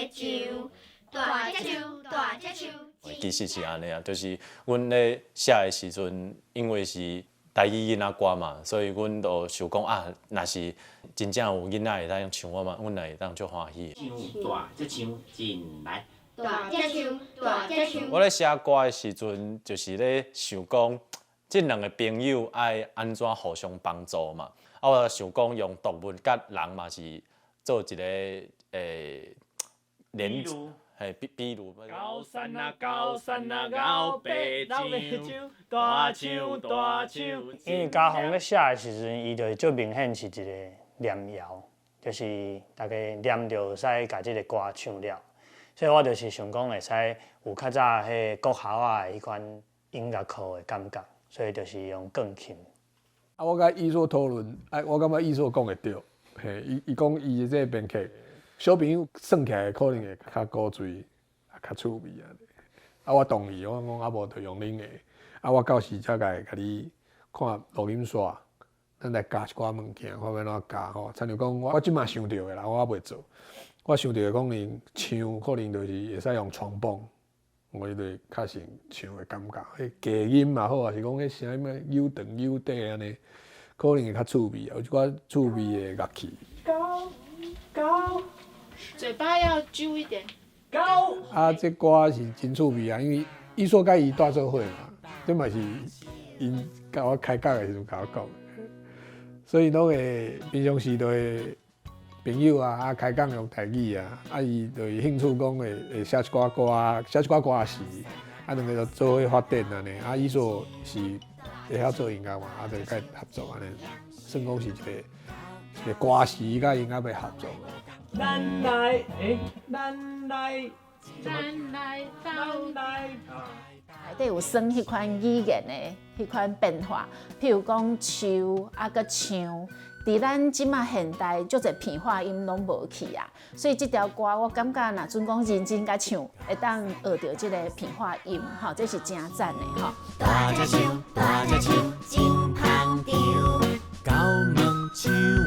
树，大只树，大只树。其实是安尼啊，就是阮咧写的时阵，因为是台语囡仔歌嘛，所以阮就想讲啊，若是真正有囡仔会当唱我嘛，阮也会当足欢喜。唱大只唱进来，大只树，大只树。我咧写歌的时阵，就是咧想讲，即两个朋友爱安怎互相帮助嘛。啊，我想讲用动物甲人嘛是做一个连。嘿，比如高山啊高山啊高白树，大树大树。因为家宏咧写的时阵，伊就最明显是一个念谣，就是大家念着使甲即个歌唱了，所以我就是想讲会使有较早迄国校啊迄款音乐课的感觉，所以就是用钢琴。啊，我甲伊所讨论，我感觉伊所讲会对，嘿，伊讲伊的这个编曲。小朋友算起来可能会较古锥，较趣味啊。啊，我同意，我讲啊无就用恁的。啊，我到时才甲你看录音线，咱来加一寡物件，看要怎加吼。亲像讲，我即马想到的啦，我还袂做。我想到讲，因唱可能就是会使用床棒，我就较像唱的感觉。迄低音嘛好，还是讲迄声咩悠长悠短安尼，可能会较趣味，有一寡趣味的乐器。高。嘴巴要揪一点。高啊，这歌是真趣味啊，因为伊所甲伊带做伙嘛，这嘛是因甲我开讲的时阵甲我讲的，所以拢会平常时都会朋友啊开讲用台语啊，伊就有兴趣讲会写一寡歌，写一寡歌词，两个就做伙发展安尼，伊所是会晓做音乐嘛，就甲伊合作安尼，算讲是一个歌词甲音乐要合作。咱来，咱来，咱来，咱来。内底有算迄款语言的迄款变化，譬如讲树啊个唱，伫咱即马现代足侪片化音拢无去啊，所以即条歌我感觉若准讲认真甲唱，会当学到即个片化音，吼，这是真赞的吼。大只树，大只树，真香调。高门树。